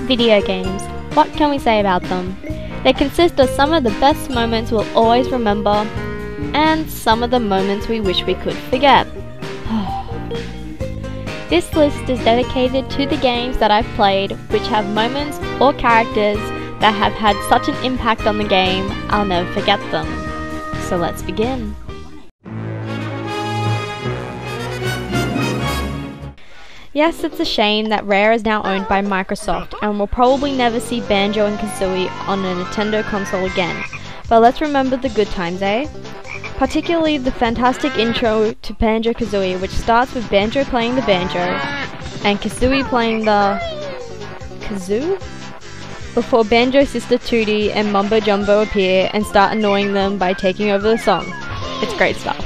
Video games. What can we say about them? They consist of some of the best moments we'll always remember, and some of the moments we wish we could forget. This list is dedicated to the games that I've played which have moments or characters that have had such an impact on the game, I'll never forget them. So let's begin. Yes, it's a shame that Rare is now owned by Microsoft and we'll probably never see Banjo and Kazooie on a Nintendo console again. But let's remember the good times, eh? Particularly the fantastic intro to Banjo Kazooie, which starts with Banjo playing the banjo and Kazooie playing the kazoo? Before Banjo's sister Tootie and Mumbo Jumbo appear and start annoying them by taking over the song. It's great stuff.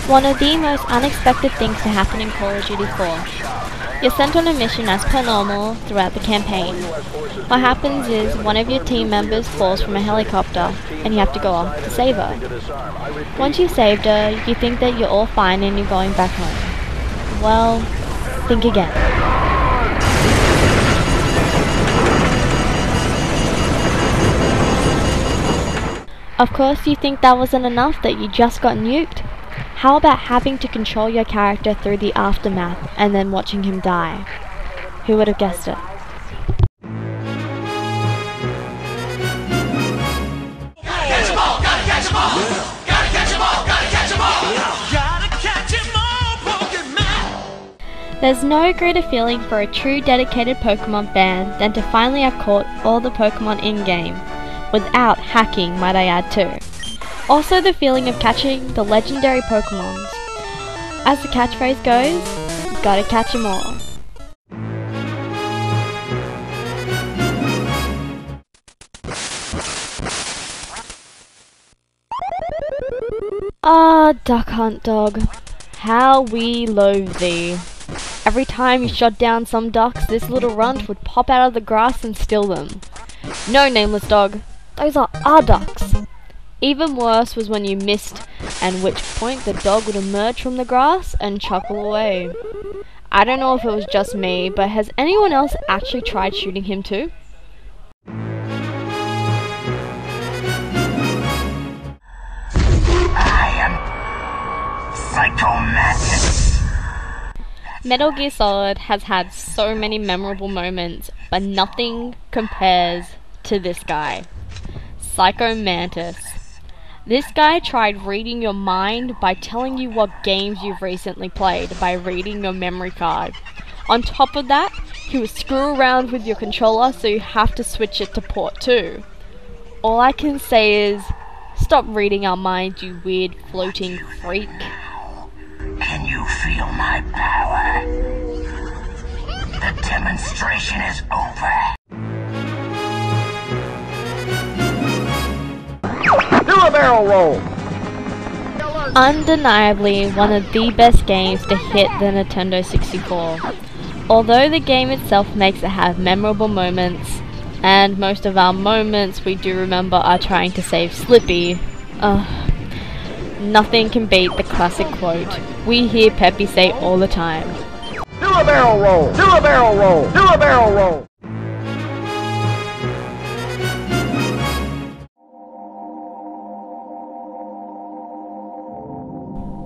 One of the most unexpected things to happen in Call of Duty 4. You're sent on a mission as per normal throughout the campaign. What happens is one of your team members falls from a helicopter and you have to go off to save her. Once you've saved her, you think that you're all fine and you're going back home. Well, think again. Of course you think that wasn't enough, that you just got nuked. How about having to control your character through the aftermath and then watching him die? Who would have guessed it? Catch 'em all! Gotta catch 'em all! Gotta catch 'em all! Gotta catch 'em all! Gotta catch 'em all, Pokemon! There's no greater feeling for a true dedicated Pokemon fan than to finally have caught all the Pokemon in-game, without hacking, might I add too. Also the feeling of catching the legendary Pokemons. As the catchphrase goes, gotta catch 'em all. Ah, Duck Hunt Dog. How we loathe thee. Every time you shot down some ducks, this little runt would pop out of the grass and steal them. No, Nameless Dog. Those are our ducks. Even worse was when you missed, at which point the dog would emerge from the grass and chuckle away. I don't know if it was just me, but has anyone else actually tried shooting him too? I am Psychomantis. Metal Gear Solid has had so many memorable moments, but nothing compares to this guy. Psycho Mantis. This guy tried reading your mind by telling you what games you've recently played by reading your memory card. On top of that, he would screw around with your controller so you have to switch it to port 2. All I can say is, stop reading our minds, you weird floating freak. Can you feel my power? The demonstration is over. Do a barrel roll! Undeniably one of the best games to hit the Nintendo 64. Although the game itself makes it have memorable moments, and most of our moments we do remember are trying to save Slippy, nothing can beat the classic quote we hear Peppy say all the time. Do a barrel roll! Do a barrel roll! Do a barrel roll!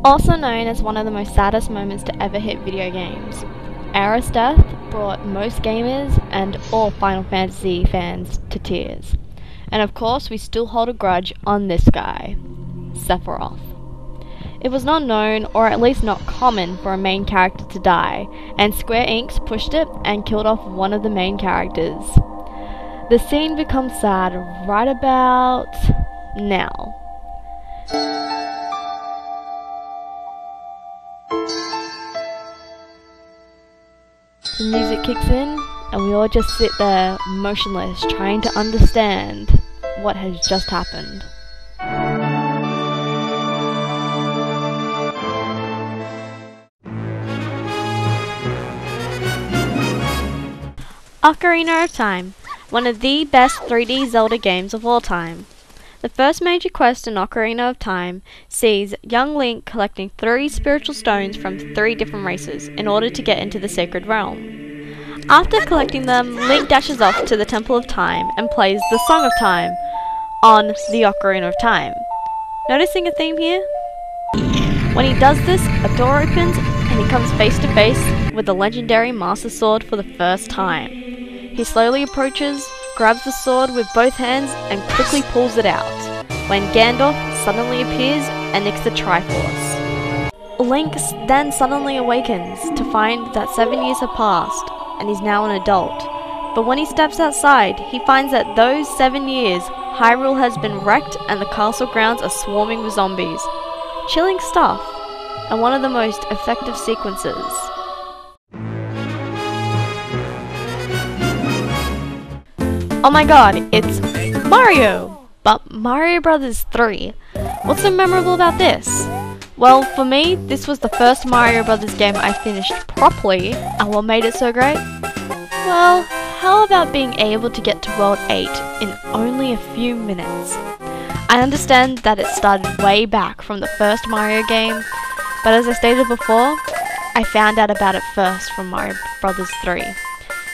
Also known as one of the most saddest moments to ever hit video games, Aerith's death brought most gamers and all Final Fantasy fans to tears. And of course we still hold a grudge on this guy, Sephiroth. It was not known, or at least not common, for a main character to die, and Square Enix pushed it and killed off one of the main characters. The scene becomes sad right about now. The music kicks in, and we all just sit there motionless, trying to understand what has just happened. Ocarina of Time. one of the best 3D Zelda games of all time. The first major quest in Ocarina of Time sees young Link collecting 3 spiritual stones from 3 different races in order to get into the Sacred Realm. After collecting them, Link dashes off to the Temple of Time and plays the Song of Time on the Ocarina of Time. Noticing a theme here? When he does this, a door opens and he comes face to face with the legendary Master Sword for the first time. He slowly approaches, grabs the sword with both hands and quickly pulls it out, when Gandalf suddenly appears and nicks the Triforce. Link then suddenly awakens to find that 7 years have passed and he's now an adult. But when he steps outside, he finds that those 7 years, Hyrule has been wrecked and the castle grounds are swarming with zombies. Chilling stuff, and one of the most effective sequences. Oh my god, it's Mario! But Mario Bros. 3. What's so memorable about this? Well, for me, this was the first Mario Bros. Game I finished properly, and what made it so great? Well, how about being able to get to World 8 in only a few minutes? I understand that it started way back from the first Mario game, but as I stated before, I found out about it first from Mario Bros. 3.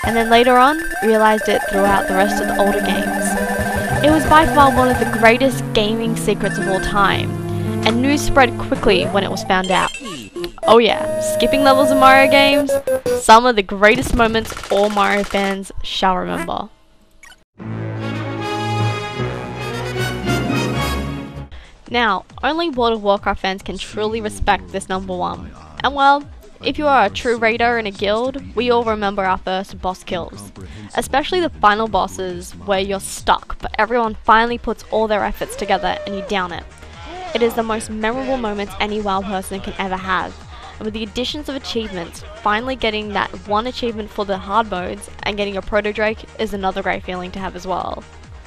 And then later on, realised it throughout the rest of the older games. It was by far one of the greatest gaming secrets of all time, and news spread quickly when it was found out. Oh yeah, skipping levels in Mario games, some of the greatest moments all Mario fans shall remember. Now, only World of Warcraft fans can truly respect this number 1. And well, if you are a true raider in a guild, we all remember our first boss kills. Especially the final bosses where you're stuck, but everyone finally puts all their efforts together and you down it. It is the most memorable moments any WoW person can ever have. And with the additions of achievements, finally getting that one achievement for the hard modes and getting a Proto Drake is another great feeling to have as well.